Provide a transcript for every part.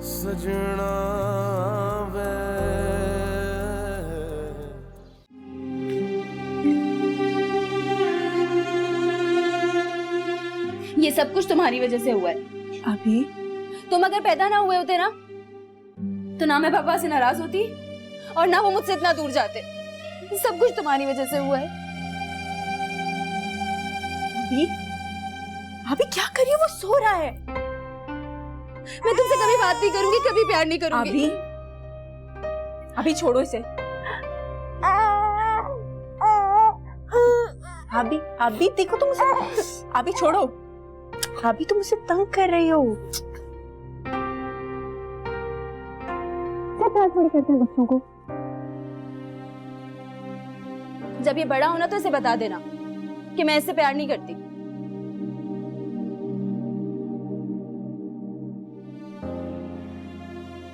सजना वे। ये सब कुछ तुम्हारी वजह से हुआ है। अभी तुम अगर पैदा ना हुए होते ना तो ना मैं पापा से नाराज होती और ना वो मुझसे इतना दूर जाते। सब कुछ तुम्हारी वजह से हुआ है। अभी अभी क्या करिए, वो सो रहा है। मैं तुमसे कभी बात नहीं करूंगी, कभी प्यार नहीं करूंगी। अभी अभी छोड़ो इसे। अभी अभी देखो तुम उसे, अभी छोड़ो। अभी तुम उसे तंग कर रही हो। प्यार थोड़ी करते हैं बच्चों को। जब ये बड़ा होना तो इसे बता देना कि मैं इससे प्यार नहीं करती।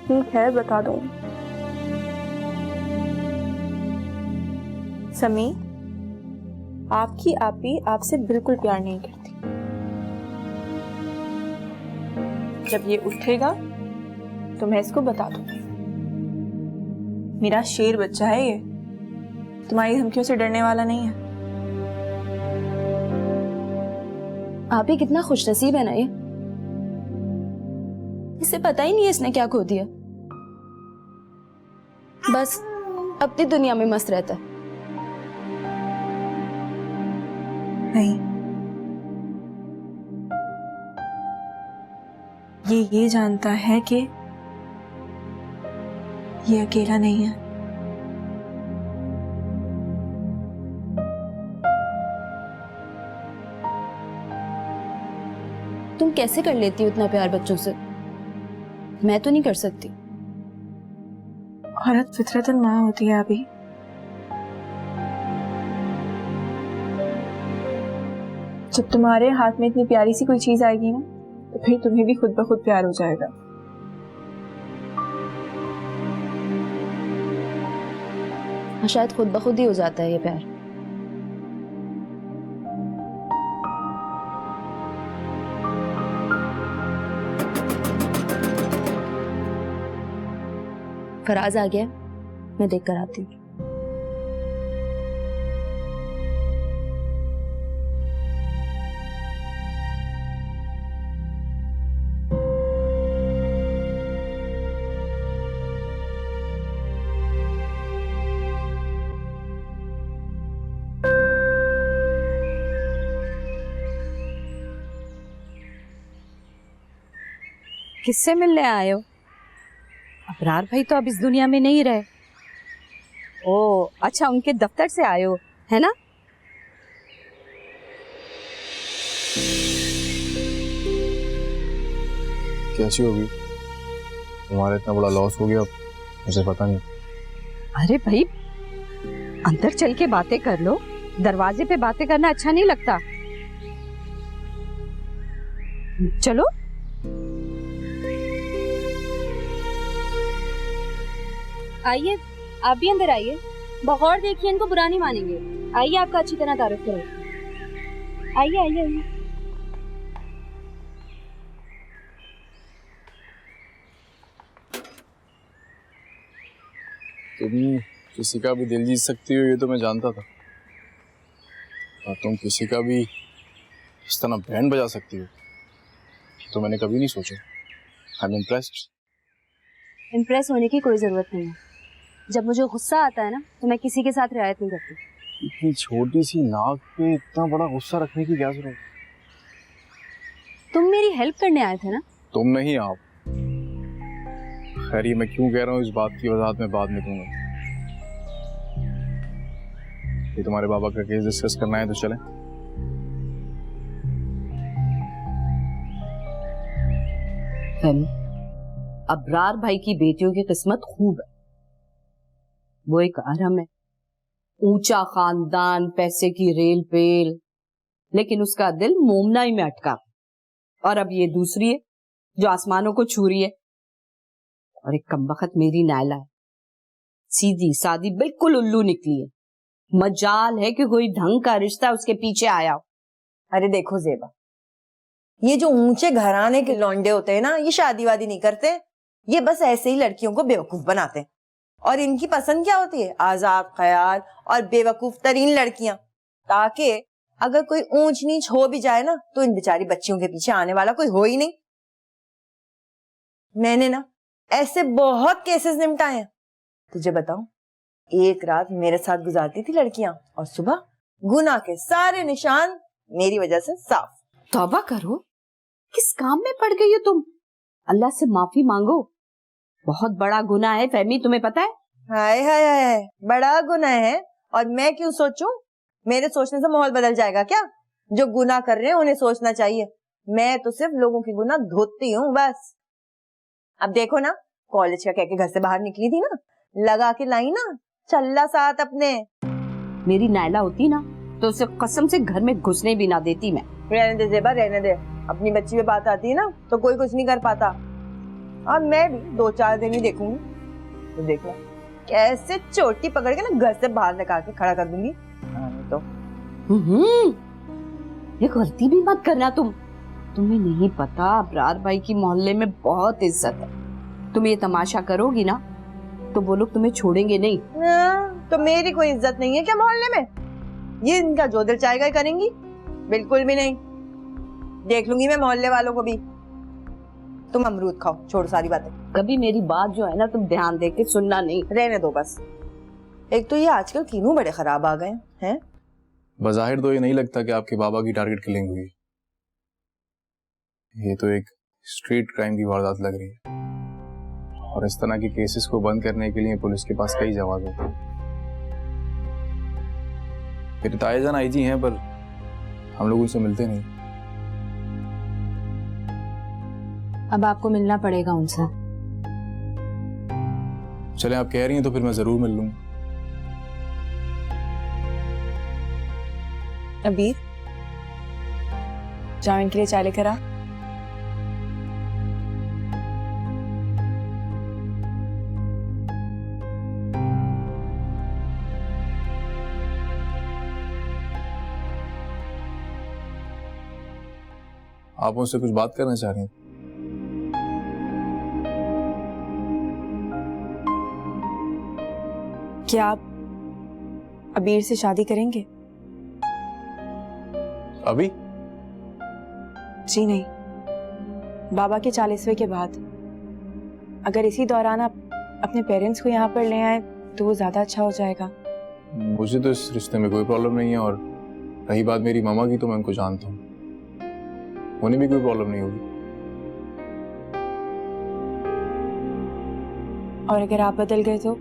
ठीक है, बता दो। समी, आपकी आपी आपसे बिल्कुल प्यार नहीं करती। जब ये उठेगा तो मैं इसको बता दूंगी। मेरा शेर बच्चा है ये, तुम्हारी धमकियों से डरने वाला नहीं है। आप ही कितना खुशनसीब है ना ये, इसे पता ही नहीं है इसने क्या खो दिया। बस अपनी दुनिया में मस्त रहता है। नहीं, ये जानता है कि ये अकेला नहीं है। तुम कैसे कर लेती हो इतना प्यार बच्चों से? मैं तो नहीं कर सकती। औरत फितरतन माँ होती है अभी। जब तुम्हारे हाथ में इतनी प्यारी सी कोई चीज आएगी ना, तो फिर तुम्हें भी खुद ब खुद प्यार हो जाएगा। शायद खुद ब खुद ही हो जाता है ये प्यार। फराज आ गया, मैं देख कर आती हूँ। किससे मिलने आए हो? अबरार भाई तो अब इस दुनिया में नहीं रहे। ओ अच्छा, उनके दफ्तर से आए हो, है ना? कैसी होगी? तुम्हारा इतना बड़ा लॉस हो गया, मुझे पता नहीं। अरे भाई, अंदर चल के बातें कर लो। दरवाजे पे बातें करना अच्छा नहीं लगता। चलो। आइए, आप भी अंदर आइए। बगौर देखिए, इनको बुरा नहीं मानेंगे। आइए, आपका अच्छी तरह तारुफ करो। आइए आइए आइए। तुम किसी का भी दिल जीत सकती हो, ये तो मैं जानता था। और तुम किसी का भी इस तरह बैंड बजा सकती हो तो मैंने कभी नहीं सोचा। I am impressed. इम्प्रेस होने की कोई जरूरत नहीं है। जब मुझे गुस्सा आता है ना, तो मैं किसी के साथ रियायत नहीं करती। इतनी छोटी सी नाक पे इतना बड़ा गुस्सा रखने की क्या जरूरत? तुम मेरी हेल्प करने आए थे ना? तुम नहीं, आप। खैर, ये मैं क्यों कह रहा हूँ इस बात की वजाहत मैं बाद में दूंगा। ये तुम्हारे बाबा का केस डिस्कस करना है तो चलें। अबरार भाई की बेटियों की किस्मत खूब है। वो एक अरम है, ऊंचा खानदान, पैसे की रेल पेल, लेकिन उसका दिल मोमनाई में अटका। और अब ये दूसरी है जो आसमानों को छू रही है। और एक कमबख्त मेरी नायला है, सीधी सादी बिल्कुल उल्लू निकली है। मजाल है कि कोई ढंग का रिश्ता उसके पीछे आया हो। अरे देखो जेबा, ये जो ऊंचे घराने के लौंडे होते हैं ना, ये शादी वादी नहीं करते। ये बस ऐसे ही लड़कियों को बेवकूफ बनाते हैं। और इनकी पसंद क्या होती है? आजाद ख्याल और बेवकूफ तरीन लड़कियां, ताकि अगर कोई ऊंच नीच हो भी जाए ना तो इन बेचारी बच्चियों के पीछे आने वाला कोई हो ही नहीं। मैंने ना ऐसे बहुत केसेस निपटाए हैं। तुझे बताऊं, एक रात मेरे साथ गुजारती थी लड़कियां और सुबह गुनाह के सारे निशान मेरी वजह से साफ। तौबा करो, किस काम में पड़ गई हो तुम? अल्लाह से माफी मांगो, बहुत बड़ा गुनाह है फहमी, तुम्हें पता है? हाय हाय हाय, बड़ा गुनाह है। और मैं क्यों सोचूं? मेरे सोचने से माहौल बदल जाएगा क्या? जो गुनाह कर रहे हैं उन्हें सोचना चाहिए। मैं तो सिर्फ लोगों की गुनाह धोती हूँ बस। अब देखो ना, कॉलेज का कह के घर से बाहर निकली थी ना, लगा के लाई ना चल्ला साथ अपने। मेरी नायला होती ना तो उसे कसम से घर में घुसने भी ना देती मैं। रहने दे जेबा, रहने दे। अपनी बच्ची पे बात आती है ना तो कोई कुछ नहीं कर पाता। और मैं भी 2-4 दिन ही देखूंगी तो देखना कैसे चोटी पकड़ के ना घर से बाहर निकाल के खड़ा कर दूंगी। तो ये गलती भी मत करना तुम। तुम्हें नहीं पता, अबरार भाई की मोहल्ले में बहुत इज्जत है। तुम ये तमाशा करोगी ना तो वो लोग तुम्हें छोड़ेंगे नहीं। तो मेरी कोई इज्जत नहीं है क्या मोहल्ले में? ये इनका जो दिल चाहेगा ही करेंगी? बिल्कुल भी नहीं। देख लूंगी मैं मोहल्ले वालों को भी। तुम अमरूद खाओ, छोड़ सारी बातें। कभी मेरी बात जो है ना तुम ध्यान दे के सुनना नहीं। रहने दो बस। एक तो ये आजकल तीनों बड़े खराब आ गए हैं। बज़ाहिर तो ये नहीं लगता कि आपके बाबा की टारगेट किलिंग हुई। ये तो एक स्ट्रीट क्राइम की वारदात लग रही है। और इस तरह के केसेस को बंद करने के लिए पुलिस के पास कई जवाब होते हैं। मेरे ताएजान आईजी हैं पर हम लोग उनसे मिलते नहीं। अब आपको मिलना पड़ेगा उनसे। चले, आप कह रही हैं तो फिर मैं जरूर मिल लूंगा। अबीर, जाओ इनके लिए चाय लेकर आ। आप मुझसे कुछ बात करना चाह रही हैं? क्या आप अबीर से शादी करेंगे? अभी? जी नहीं, बाबा के 40वें के बाद। अगर इसी दौरान आप अपने पेरेंट्स को यहाँ पर ले आए तो वो ज्यादा अच्छा हो जाएगा। मुझे तो इस रिश्ते में कोई प्रॉब्लम नहीं है। और रही बात मेरी मामा की, तो मैं उनको जानता हूँ, उन्हें भी कोई प्रॉब्लम नहीं होगी। और अगर आप बदल गए तो?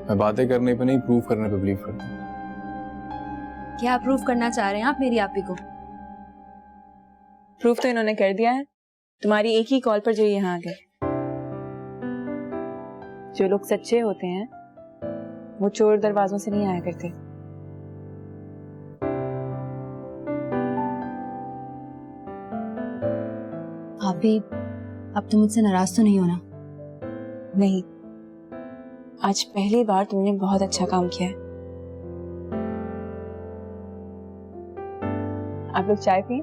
मैं बातें करने पे नहीं, प्रूफ करने पे बिलीव करता हूँ। क्या प्रूफ करना चाह रहे हैं आप मेरी आपी को? प्रूफ तो इन्होंने कर दिया है, तुम्हारी एक ही कॉल पर जो यहाँ आ गए। जो लोग सच्चे होते हैं वो चोर दरवाजों से नहीं आया करते। आपी, अब तुम मुझसे नाराज तो नहीं होना? नहीं, आज पहली बार तुमने बहुत अच्छा काम किया है। आप लोग चाय पिए,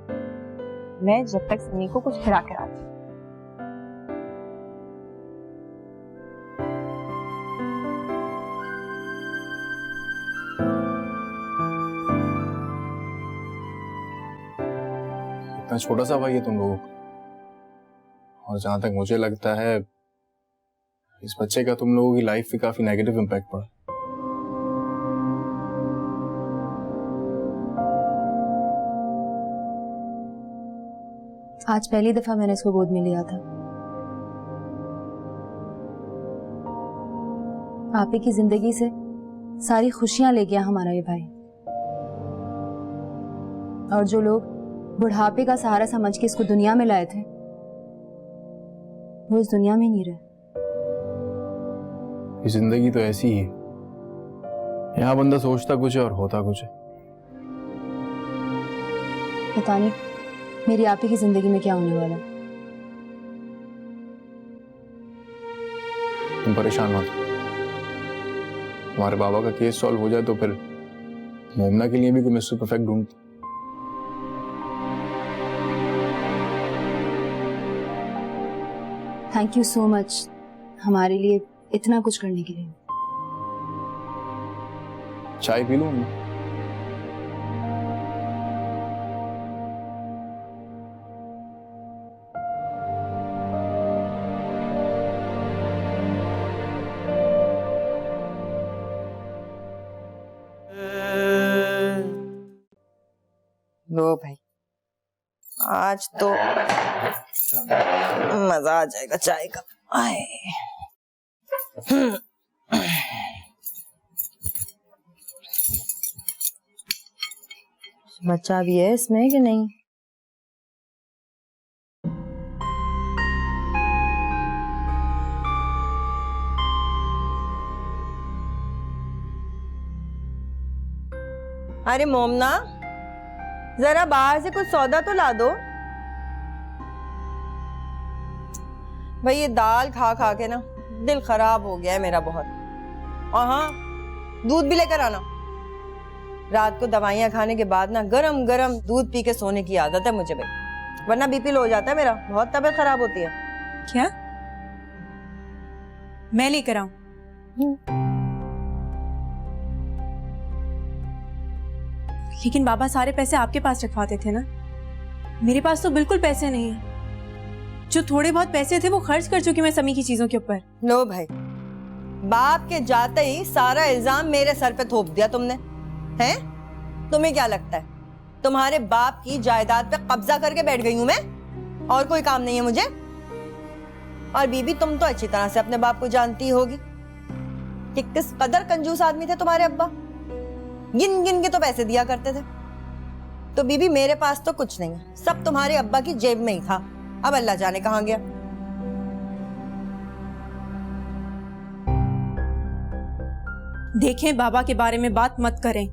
मैं जब तक सनी को कुछ खिला कर आती। इतना छोटा सा भाई है तुम लोगों का, और जहां तक मुझे लगता है इस बच्चे का तुम लोगों की लाइफ पे काफी नेगेटिव इम्पैक्ट पड़ा। आज पहली दफा मैंने इसको गोद में लिया था। आपी की जिंदगी से सारी खुशियां ले गया हमारा ये भाई। और जो लोग बुढ़ापे का सहारा समझ के इसको दुनिया में लाए थे वो इस दुनिया में नहीं रहे। ये जिंदगी तो ऐसी ही है, यहाँ बंदा सोचता कुछ है और होता कुछ है। पता नहीं मेरी आपी की जिंदगी में क्या होने वाला। तुम परेशान मत हो, तुम्हारे बाबा का केस सॉल्व हो जाए तो फिर मोमना के लिए भी कोई मिस्टर परफेक्ट ढूंढते। थैंक यू सो मच हमारे लिए इतना कुछ करने के लिए। चाय पी लूं? लो भाई, आज तो मजा आ जाएगा चाय का। आए बच्चा भी है इसमें कि नहीं? अरे मोमना, जरा बाहर से कुछ सौदा तो ला दो भाई। ये दाल खा खा के ना दिल खराब हो गया है मेरा बहुत। और हाँ, दूध भी लेकर आना। रात को दवाइयां खाने के बाद ना गरम गरम दूध पी के सोने की आदत है मुझे भाई, वरना बीपी लो हो जाता है मेरा, बहुत तबीयत खराब होती है। क्या? मैं लेकर आऊं? लेकिन बाबा सारे पैसे आपके पास रखवाते थे ना, मेरे पास तो बिल्कुल पैसे नहीं है। जो थोड़े बहुत पैसे थे वो खर्च कर चुकी मैं समी की चीजों के ऊपर। लो भाई, बाप के जाते ही सारा इल्जाम मेरे सर पे थोप दिया तुमने, हैं? तुम्हें क्या लगता है तुम्हारे बाप की जायदाद पे कब्जा करके बैठ गई हूं मैं? और कोई काम नहीं है मुझे? और बीबी, तुम तो अच्छी तरह से अपने बाप को जानती होगी कि किस कदर कंजूस आदमी थे तुम्हारे अब्बा। गिन गिन के तो पैसे दिया करते थे। तो बीबी, मेरे पास तो कुछ नहीं है, सब तुम्हारे अब्बा की जेब में ही था। अब अल्लाह जाने कहां गया। देखें, बाबा के बारे में बात मत करें।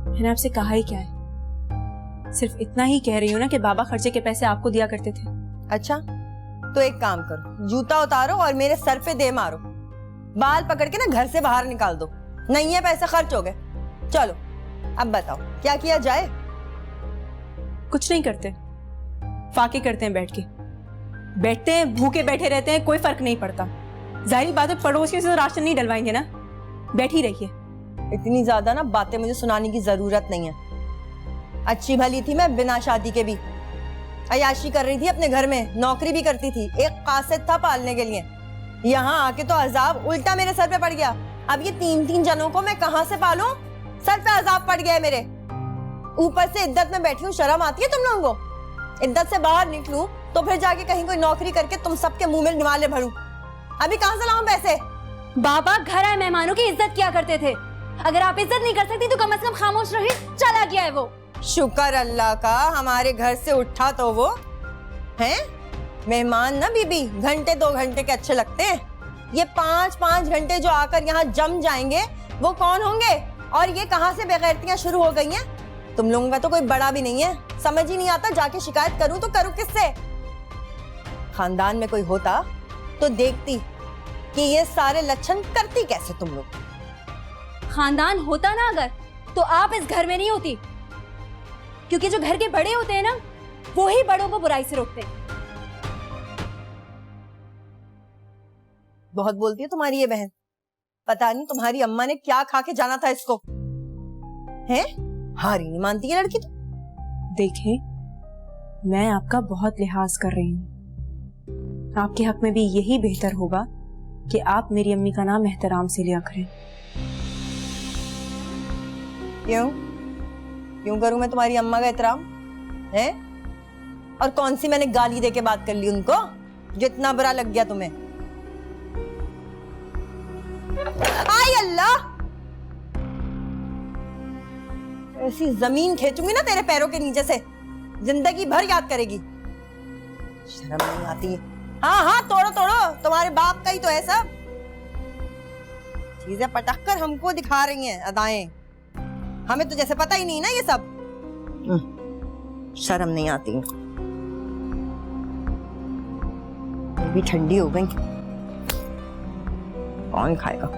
मैंने आपसे कहा ही क्या है, सिर्फ इतना ही कह रही हूँ ना कि बाबा खर्चे के पैसे आपको दिया करते थे। अच्छा, तो एक काम करो, जूता उतारो और मेरे सर पे दे मारो। बाल पकड़ के ना घर से बाहर निकाल दो। नहीं है पैसे खर्च हो गए। चलो अब बताओ क्या किया जाए? कुछ नहीं करते, फाके करते हैं बैठ के। बैठते हैं, भूखे बैठे रहते हैं, कोई फर्क नहीं पड़ता। जाहिर बात है पड़ोसियों से राशन नहीं डलवाएंगे ना, बैठी रहिए। इतनी ज्यादा ना बातें मुझे सुनाने की जरूरत नहीं है। अच्छी भली थी मैं बिना शादी के भी, अयाशी कर रही थी अपने घर में, नौकरी भी करती थी, एक कासिद था पालने के लिए। यहाँ आके तो अजाब उल्टा मेरे सर पे पड़ गया। अब ये 3-3 जनों को मैं कहाँ से पालूं? सर पे अजाब पड़ गया है मेरे। ऊपर से इद्दत में बैठी हूँ, शर्म आती है तुम लोगों को? इद्दत से बाहर निकलूं तो फिर जाके कहीं कोई नौकरी करके तुम सबके मुंह में निवाले भरूं। अभी कहाँ से लाऊं पैसे? बाबा घर आए मेहमानों की इज्जत किया करते थे। अगर आप इज्जत नहीं कर सकती तो कम से कम खामोश रहिए। चला गया है वो। शुक्र अल्लाह का हमारे घर से उठा तो वो हैं। मेहमान ना बीबी घंटे 2 घंटे के अच्छे लगते हैं, ये 5-5 घंटे जो आकर यहाँ जम जाएंगे वो कौन होंगे? और ये कहाँ से बेगैरतियां शुरू हो गई हैं? तुम लोगों का तो कोई बड़ा भी नहीं है, समझ ही नहीं आता जाके शिकायत करूं तो करूं किससे? खानदान में कोई होता तो देखती कि ये सारे लक्षण करती कैसे तुम लोग। खानदान होता ना अगर, तो आप इस घर में नहीं होती, क्योंकि जो घर के बड़े होते हैं ना वो ही बड़ों को बुराई से रोकते हैं। बहुत बोलती है तुम्हारी ये बहन, पता नहीं तुम्हारी अम्मा ने क्या खा के जाना था इसको। हैं? हारी नहीं मानती है लड़की तो। देखें, मैं आपका बहुत लिहाज कर रही हूँ, आपके हक में भी यही बेहतर होगा कि आप मेरी अम्मी का नाम एहतराम से लिया करें। क्यों? क्यों करूं मैं तुम्हारी अम्मा का एहतराम? हैं? और कौन सी मैंने गाली दे के बात कर ली उनको जो इतना बुरा लग गया तुम्हें? आई अल्लाह, ऐसी जमीन खींचूंगी ना तेरे पैरों के नीचे से, जिंदगी भर याद करेगी। शर्म नहीं आती? हाँ हाँ, तोड़ो तोड़ो, तुम्हारे बाप का ही तो है सब। चीजें पटक कर हमको दिखा रही हैं अदाएं, हमें तो जैसे पता ही नहीं ना ये सब। शर्म नहीं आती? ये भी ठंडी हो गई, कौन खाएगा?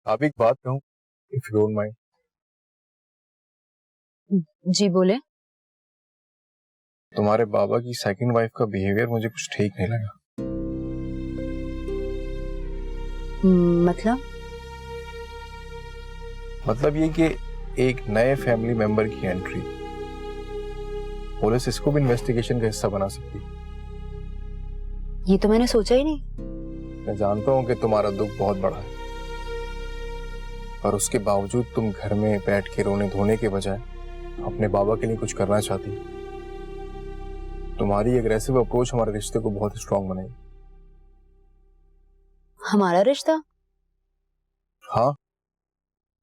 आप एक बात कहूँ, इफ यू डोंट माइंड। जी बोले। तुम्हारे बाबा की सेकंड वाइफ का बिहेवियर मुझे कुछ ठीक नहीं लगा। मतलब ये कि एक नए फैमिली मेंबर की एंट्री, पुलिस इसको भी इन्वेस्टिगेशन का हिस्सा बना सकती है। ये तो मैंने सोचा ही नहीं। मैं जानता हूँ कि तुम्हारा दुख बहुत बड़ा है, पर उसके बावजूद तुम घर में बैठ के रोने धोने के बजाय अपने बाबा के लिए कुछ करना चाहती। तुम्हारी एग्रेसिव अप्रोच हमारे रिश्ते को बहुत स्ट्रांग बनाएगी। हमारा रिश्ता? हाँ,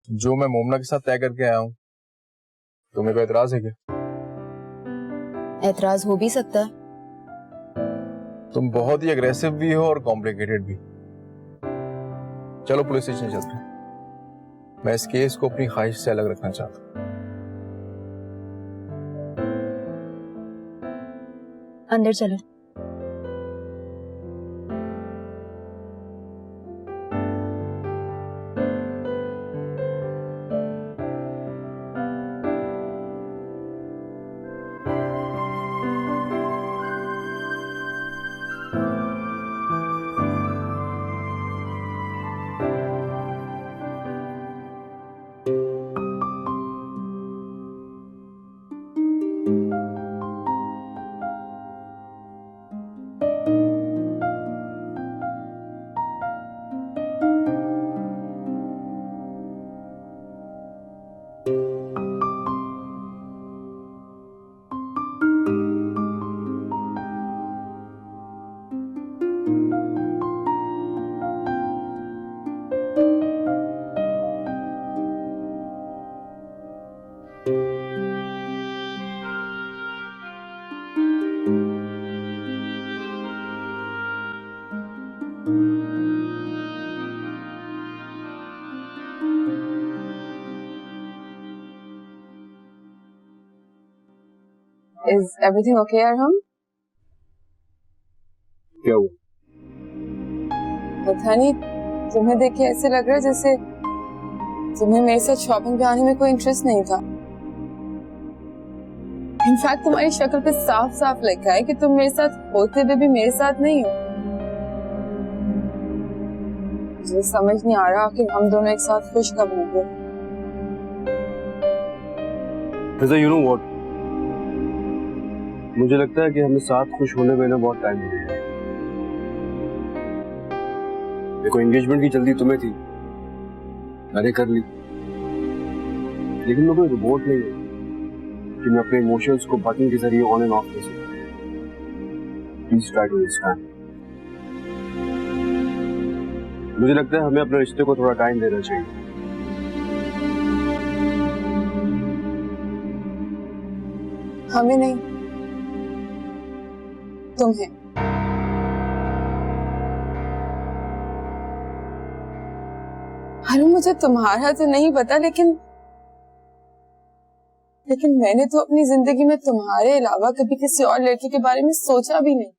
जो मैं मोमना के साथ तय करके आया हूँ। तुम्हें कोई एतराज है क्या? एतराज हो भी सकता है। तुम बहुत ही अग्रेसिव भी हो और कॉम्प्लिकेटेड भी। चलो पुलिस स्टेशन चलते हैं। मैं इस केस को अपनी ख्वाहिश से अलग रखना चाहता हूँ। अंदर चलो। Is everything okay, Arham? क्या हुआ? पता नहीं, तुम्हें देख के ऐसे लग रहा है जैसे तुम्हें मेरे साथ शॉपिंग पे आने में कोई इंटरेस्ट नहीं था। इनफैक्ट तुम्हारी शक्ल पे साफ साफ लिखा है कि तुम मेरे साथ होते हुए भी मेरे साथ नहीं हो। मुझे समझ नहीं आ रहा कि हम दोनों एक साथ खुश कब होंगे। You know what? मुझे लगता है कि हमें साथ खुश होने में ना बहुत टाइम लगेगा। देखो, एंगेजमेंट की जल्दी तुम्हें थी, मैंने कर ली, लेकिन मैं कोई रोबोट नहीं हूँ कि मैं अपने इमोशंस को बटन के जरिए ऑन एंड ऑफ कर सकूं। Please try to understand. मुझे लगता है हमें अपने रिश्ते को थोड़ा टाइम देना चाहिए। हमें नहीं, तुम्हें। अरे मुझे तुम्हारा तो नहीं पता, लेकिन मैंने तो अपनी जिंदगी में तुम्हारे अलावा कभी किसी और लड़के के बारे में सोचा भी नहीं।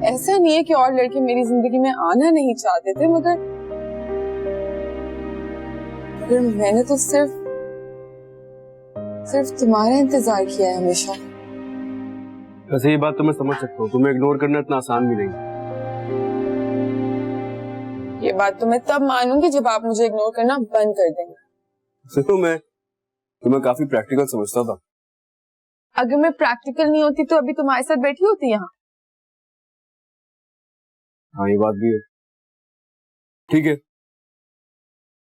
ऐसा नहीं है कि और लड़के मेरी जिंदगी में आना नहीं चाहते थे, मगर मैंने तो सिर्फ तुम्हारा इंतजार किया है हमेशा। वैसे ये बात तो मैं समझ सकता हूँ, तुम्हें इग्नोर करना इतना आसान भी नहीं। ये बात तो मैं तब मानूंगी जब आप मुझे इग्नोर करना बंद कर देंगे। सुनो, मैं तुम्हें काफी प्रैक्टिकल समझता था। अगर मैं प्रैक्टिकल नहीं होती तो अभी तुम्हारे साथ बैठी होती यहाँ। हाँ, ये बात भी है। ठीक है,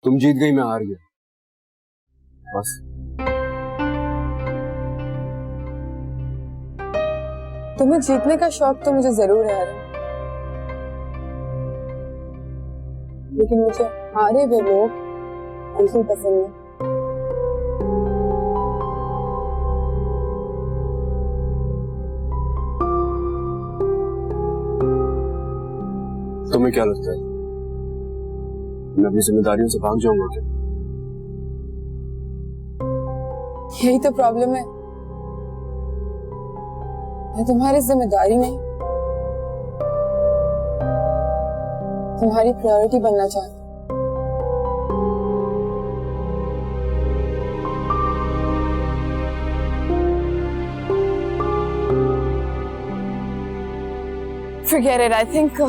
तुम जीत गई, मैं हार गया, बस। तुम्हें जीतने का शौक तो मुझे जरूर है, लेकिन मुझे हारे हुए लोग बिल्कुल पसंद नहीं। तुम्हें क्या लगता है, मैं अपनी जिम्मेदारियों से भाग जाऊंगा क्या? यही तो प्रॉब्लम है, मैं तुम्हारी जिम्मेदारी नहीं, तुम्हारी प्रायोरिटी बनना चाहती। Forget it. I think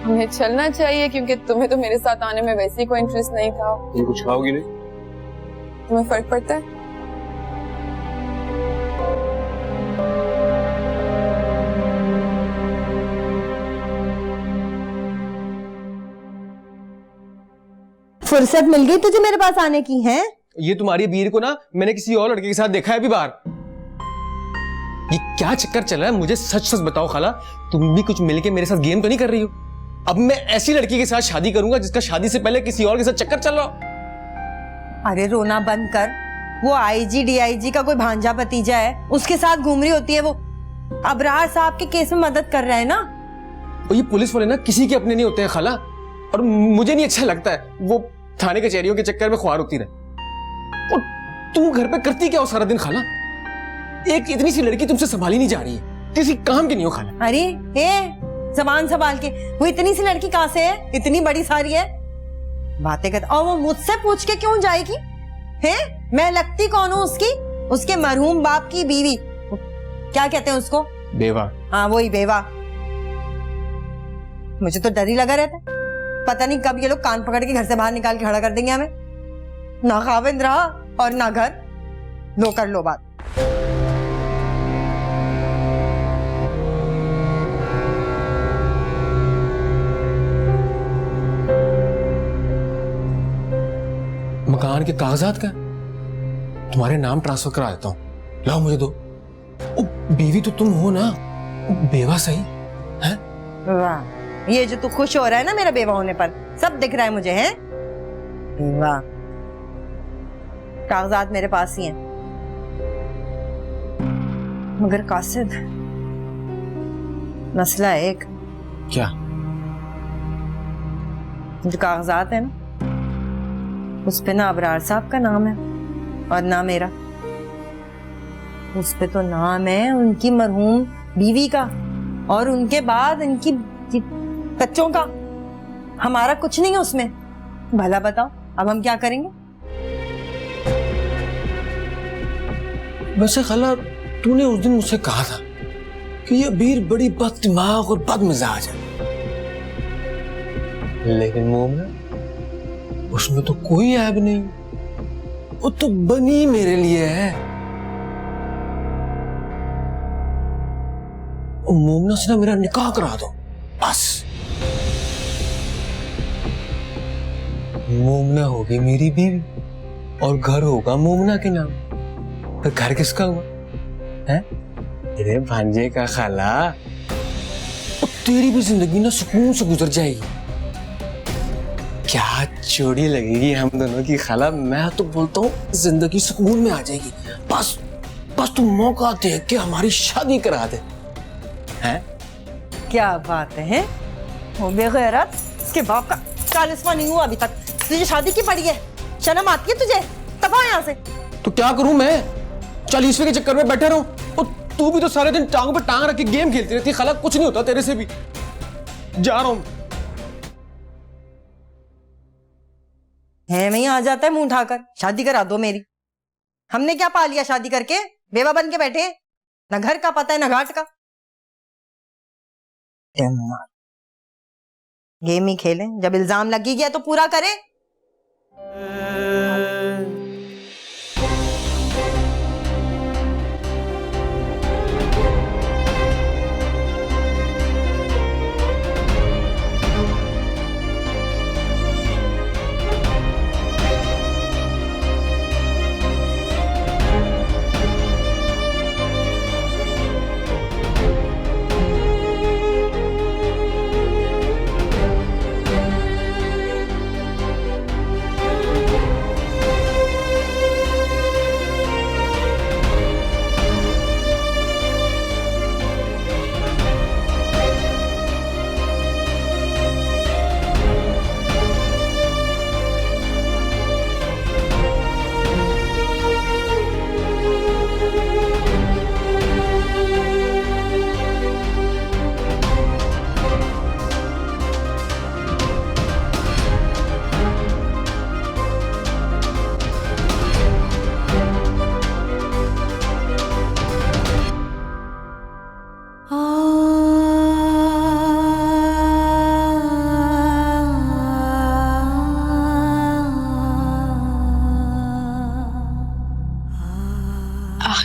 हमें चलना चाहिए क्योंकि तुम्हें तो मेरे साथ आने में वैसे ही कोई इंटरेस्ट नहीं था। तुम कुछ खाओगी नहीं? तुम्हें फर्क पड़ता है? फुर्सत मिल गई तुझे मेरे पास आने की है? ये तुम्हारी वीर को ना मैंने किसी और लड़के के साथ देखा है अभी बाहर। ये क्या चक्कर चल रहा है? मुझे सच सच बताओ खाला, तुम भी कुछ मिलके मेरे साथ गेम तो नहीं कर रही हो? अब मैं ऐसी लड़की के साथ शादी करूंगा जिसका शादी से पहले किसी और के साथ चक्कर चल रहा हो? अरे रोना बंद कर। वो आईजी डीआईजी का कोई भांजा भतीजा है, उसके साथ घूम रही होती है वो। अबरार साहब के केस में मदद कर रहा है ना। और ये पुलिस वाले ना किसी के अपने नहीं होते हैं खाला, और मुझे नहीं अच्छा लगता है वो थाने कचहरियों के चक्कर में ख्वार होती रहे। और तुम घर पे करती क्या हो सारा दिन खाला? एक इतनी सी लड़की तुमसे संभाली नहीं जा रही है, किसी काम की नहीं हो खाला। अरे जबान संभाल के, वो इतनी सी लड़की कहां से है? इतनी बड़ी सारी है, बातें कर। और वो मुझसे पूछ के क्यों जाएगी? हैं? मैं लगती कौन हूँ उसकी? उसके मरहूम बाप की बीवी, क्या कहते हैं उसको? बेवा। हाँ वही बेवा। मुझे तो डर ही लगा रहता है, पता नहीं कब ये लोग कान पकड़ के घर से बाहर निकाल के खड़ा कर देंगे हमें। ना खाविंद रहा और ना घर। लो कर लो बात। मकान के कागजात का तुम्हारे नाम ट्रांसफर करा देता हूँ, लाओ मुझे दो। ओ, बीवी तो तुम हो ना, बेवा सही है? वाह, ये जो तू खुश हो रहा है ना मेरा बेवा होने पर, सब दिख रहा है मुझे। है बेवा, कागजात मेरे पास ही हैं। मगर कासिद, मसला है एक। क्या? जो कागजात है ना, उस पे ना अबरार साहब का नाम है और ना मेरा। उस पे तो नाम है उनकी मरहूम बीवी का, और उनके बाद इनकी बच्चों का। हमारा कुछ नहीं है उसमें। भला बताओ अब हम क्या करेंगे? वैसे खाला, तूने उस दिन मुझसे कहा था कि ये बीर बड़ी बददिमाग और बदमिजाज है, लेकिन मोमना उसमें तो कोई ऐब नहीं, वो तो बनी मेरे लिए है। मोमना से ना मेरा निकाह करा दो बस। मोमना होगी मेरी बीवी और घर होगा मोमना के नाम। फिर घर किसका हुआ है? तेरे भांजे का खाला। और तेरी भी जिंदगी ना सुकून से गुजर जाएगी। क्या जोड़ी लगेगी हम दोनों की खाला। मैं तो बोलता हूँ जिंदगी सुकून में आ जाएगी। बस बस तू मौका देख के हमारी शादी करा दे। हैं? क्या बात है? वो बेगैरत, इसके बाप का 40वां नहीं हुआ अभी तक, तुझे शादी की पड़ी है? शर्म आती है तुझे? तबाह यहाँ से। तो क्या करूं मैं? 40वें के चक्कर में बैठे रहूं? और तू भी तो सारे दिन टांगों पे टांग रख के गेम खेलती रहती है खाला। कुछ नहीं होता तेरे से भी। जा रहा हूं। है मैं आ जाता है मुंह उठाकर, शादी करा दो मेरी। हमने क्या पा लिया शादी करके? बेवा बन के बैठे, ना घर का पता है ना घाट का। गेम ही खेलें, जब इल्जाम लगी गया तो पूरा करें।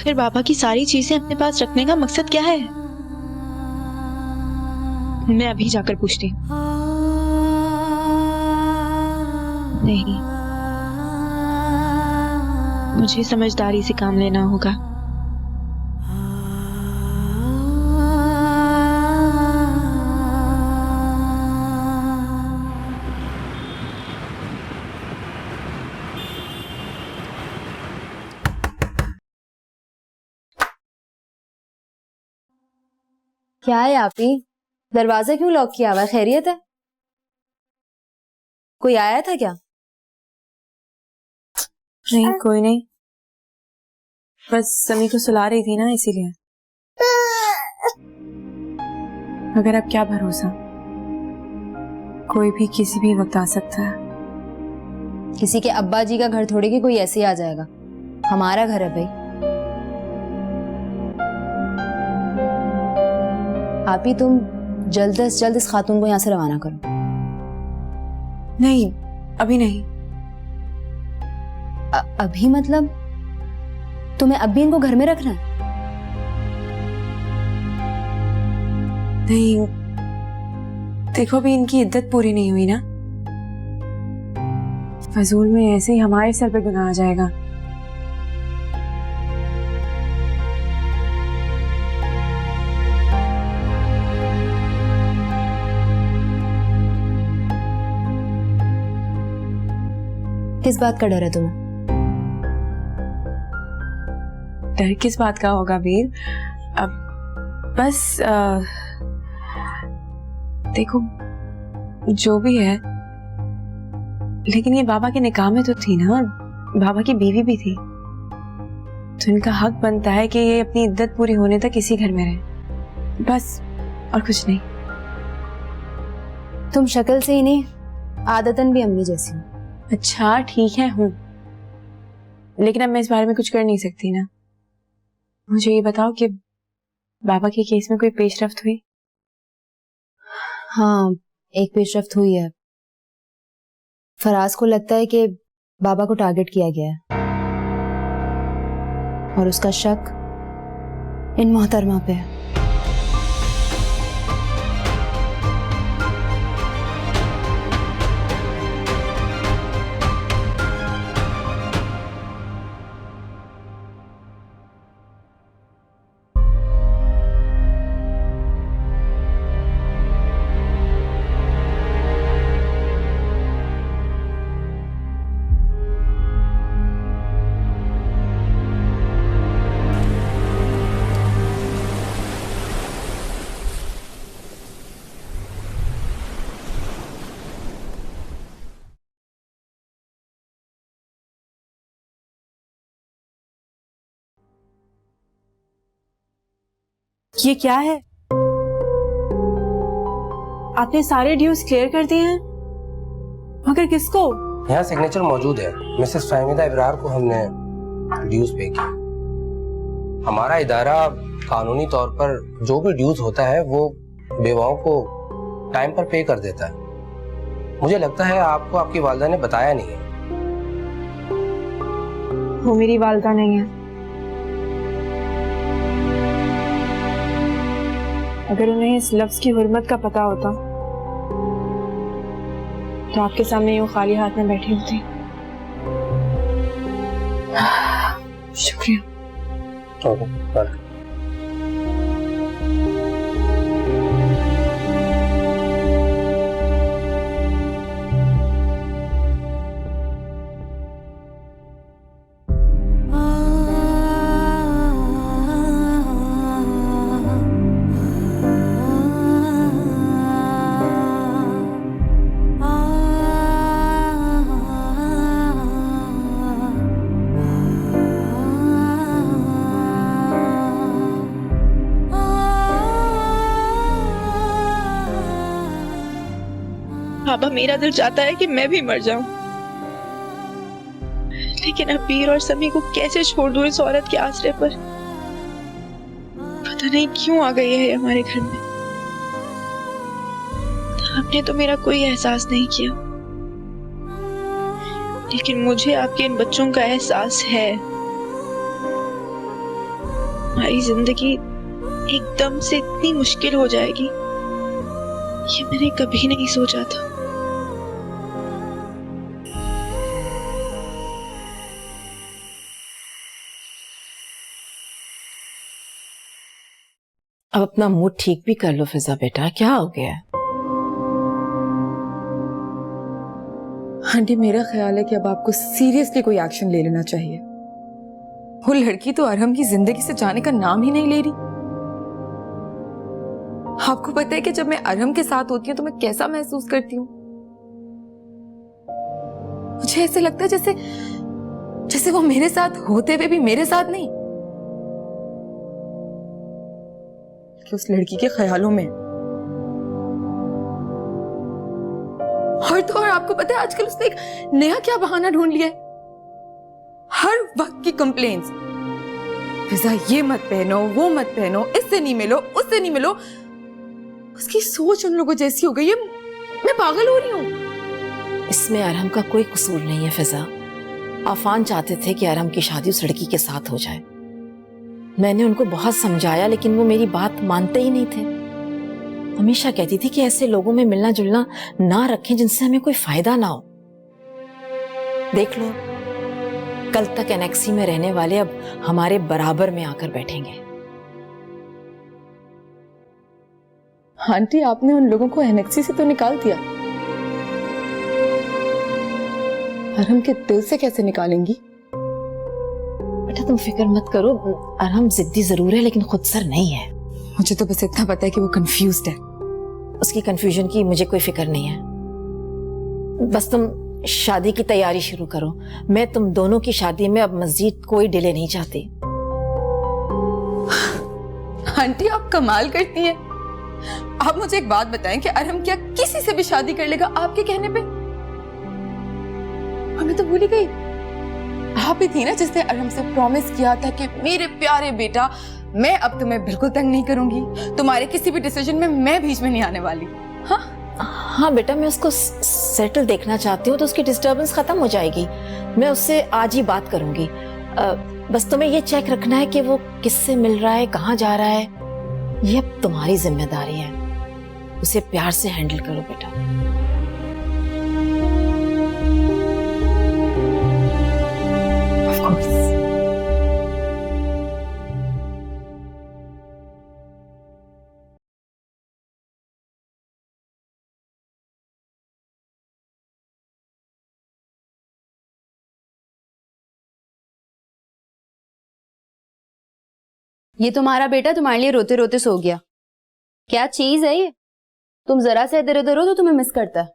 आखिर बाबा की सारी चीजें अपने पास रखने का मकसद क्या है? मैं अभी जाकर पूछती हूँ। नहीं, मुझे समझदारी से काम लेना होगा। क्या है आपी? दरवाजा क्यों लॉक किया हुआ है? खैरियत है? कोई आया था क्या? नहीं, कोई नहीं, बस समी को सुला रही थी ना, इसीलिए। मगर अब क्या भरोसा, कोई भी किसी भी वक्त आ सकता है। किसी के अब्बा जी का घर थोड़ी कि कोई ऐसे ही आ जाएगा। हमारा घर है भाई। आप ही तुम जल्द से जल्द इस खातून को यहाँ से रवाना करो। नहीं, अभी नहीं। अभी मतलब तुम्हें अब भी इनको घर में रखना है? नहीं, देखो अभी इनकी इद्दत पूरी नहीं हुई ना, फजूल में ऐसे ही हमारे सर पे गुनाह आ जाएगा। किस बात का डर है तुम्हें? डर किस बात का होगा वीर? अब बस देखो जो भी है, लेकिन ये बाबा के निकाह में तो थी ना, और बाबा की बीवी भी थी, तो इनका हक बनता है कि ये अपनी इद्दत पूरी होने तक इसी घर में रहे, बस, और कुछ नहीं। तुम शक्ल से ही नहीं, आदतन भी अम्मी जैसी हो। अच्छा ठीक है, हूँ, लेकिन अब मैं इस बारे में कुछ कर नहीं सकती ना। मुझे ये बताओ कि बाबा के केस में कोई पेशरफ्त हुई? हाँ, एक पेशरफ्त हुई है। फराज को लगता है कि बाबा को टारगेट किया गया है और उसका शक इन मोहतरमा पे है। ये क्या है? आपने सारे ड्यूज क्लियर कर दिए हैं, मगर किसको? यहाँ सिग्नेचर मौजूद है। मिसेस फाहमीदा इब्रार को हमने ड्यूज पे किया। हमारा इदारा कानूनी तौर पर जो भी ड्यूज होता है वो बेवाओं को टाइम पर पे कर देता है। मुझे लगता है आपको आपकी वालिदा ने बताया नहीं है। वो मेरी वालिदा नहीं है। अगर उन्हें इस लफ्ज की हुर्मत का पता होता तो आपके सामने यूं खाली हाथ में बैठी होती। शुक्रिया। बाबा, मेरा दिल चाहता है कि मैं भी मर जाऊं, लेकिन अब वीर और समी को कैसे छोड़ दूं इस औरत के आसरे पर? पता नहीं क्यों आ गई है हमारे घर में। आपने तो मेरा कोई एहसास नहीं किया, लेकिन मुझे आपके इन बच्चों का एहसास है। हमारी जिंदगी एकदम से इतनी मुश्किल हो जाएगी, ये मैंने कभी नहीं सोचा था। अब अपना मूड ठीक भी कर लो फिजा बेटा, क्या हो गया है? आंटी, मेरा ख्याल है कि अब आपको सीरियसली कोई एक्शन ले लेना चाहिए। वो लड़की तो अरहम की जिंदगी से जाने का नाम ही नहीं ले रही। आपको पता है कि जब मैं अरहम के साथ होती हूँ तो मैं कैसा महसूस करती हूँ? मुझे ऐसे लगता है जैसे जैसे वो मेरे साथ होते हुए भी मेरे साथ नहीं, कि उस लड़की के ख्यालों में। और तो और आपको पता है आजकल उसने एक नया क्या बहाना ढूंढ लिया है, हर वक्त की कंप्लेंट्स। फिजा ये मत पहनो, वो मत पहनो, इससे नहीं मिलो, उससे नहीं मिलो। उसकी सोच उन लोगों जैसी हो गई है, मैं पागल हो रही हूँ। इसमें अरहम का कोई कसूर नहीं है फिजा। आफान चाहते थे कि अरहम की शादी उस लड़की के साथ हो जाए। मैंने उनको बहुत समझाया लेकिन वो मेरी बात मानते ही नहीं थे। हमेशा कहती थी कि ऐसे लोगों में मिलना जुलना ना रखें जिनसे हमें कोई फायदा ना हो। देख लो, कल तक एनेक्सी में रहने वाले अब हमारे बराबर में आकर बैठेंगे। आंटी, आपने उन लोगों को एनेक्सी से तो निकाल दिया, अरहम के दिल से कैसे निकालेंगी? बेटा तुम फिक्र मत करो, अरहम जिद्दी जरूर है लेकिन खुदसर नहीं है। मुझे तो बस इतना पता है कि वो कंफ्यूज्ड है। उसकी कंफ्यूजन की मुझे कोई फिक्र नहीं है। बस तुम शादी की तैयारी शुरू करो। मैं तुम दोनों की शादी में अब मजीद कोई डिले नहीं चाहती। आंटी, आप कमाल करती हैं। आप मुझे एक बात बताएं कि अरहम क्या किसी से भी शादी कर लेगा आपके कहने पे? मैं तो भूल ही गई, आप ही थी ना जिसने अरहम से प्रॉमिस किया था कि मेरे प्यारे बेटा, मैं अब तुम्हें बिल्कुल तंग नहीं करूंगी, तुम्हारे किसी भी डिसीजन में मैं बीच में नहीं आने वाली। हाँ बेटा, मैं उसको सेटल देखना चाहती हूँ तो उसकी डिस्टर्बेंस खत्म हो जाएगी। मैं उससे आज ही बात करूंगी। बस तुम्हें ये चेक रखना है कि वो किससे मिल रहा है, कहाँ जा रहा है, ये अब तुम्हारी जिम्मेदारी है। उसे प्यार से हैंडल करो बेटा। ये तुम्हारा बेटा तुम्हारे लिए रोते रोते सो गया। क्या चीज है ये? तुम जरा से इधर उधर हो तो तुम्हें मिस करता है।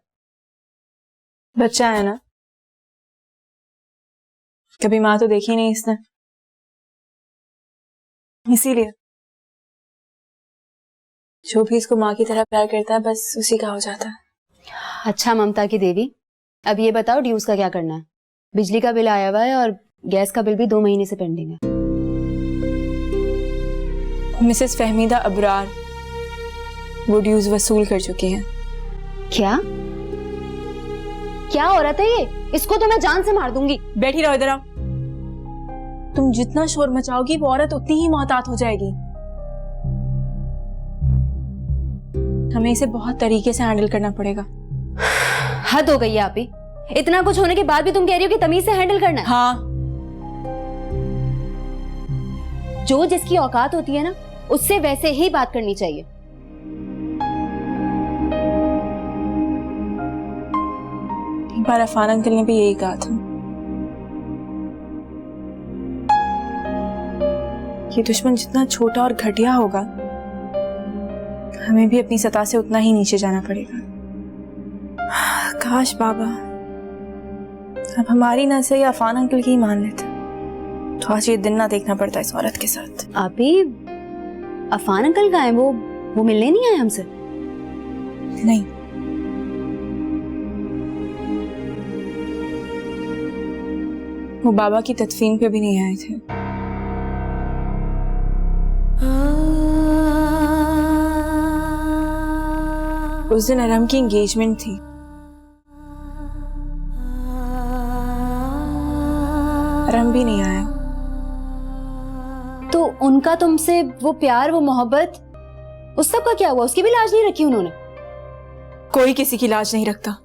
बच्चा है ना, कभी माँ तो देखी नहीं इसने, इसीलिए जो भी इसको माँ की तरह प्यार करता है बस उसी का हो जाता है। अच्छा ममता की देवी, अब ये बताओ ड्यूज का क्या करना है? बिजली का बिल आया हुआ है और गैस का बिल भी 2 महीने से पेंडिंग है। मिसेस फहमीदा अबरार वो ड्यूज वसूल कर चुकी हैं। क्या क्या औरत है ये? इसको तो मैं जान से मार दूंगी। बैठी रहो इधर आओ। तुम जितना शोर मचाओगी वो औरत उतनी ही मोहतात हो जाएगी। हमें इसे बहुत तरीके से हैंडल करना पड़ेगा। हद हो गई है आप ही। इतना कुछ होने के बाद भी तुम कह रही हो कि तमीज से हैंडल करना है? हाँ, जो जिसकी औकात होती है ना, उससे वैसे ही बात करनी चाहिए। एक बार अफान अंकल ने भी यही कहा था कि दुश्मन जितना छोटा और घटिया होगा, हमें भी अपनी सतह से उतना ही नीचे जाना पड़ेगा। काश बाबा अब हमारी ना से अफान अंकल की ही मान लेते तो आज ये दिन ना देखना पड़ता इस औरत के साथ। आप ही अफान अंकल कहाँ हैं? वो मिलने नहीं आए हमसे? नहीं, वो बाबा की तदफीन पे भी नहीं आए थे। उस दिन अरहम की एंगेजमेंट थी। अरहम भी नहीं आया। तो उनका तुमसे वो प्यार, वो मोहब्बत, उस सब का क्या हुआ? उसकी भी लाज नहीं रखी उन्होंने? कोई किसी की लाज नहीं रखता।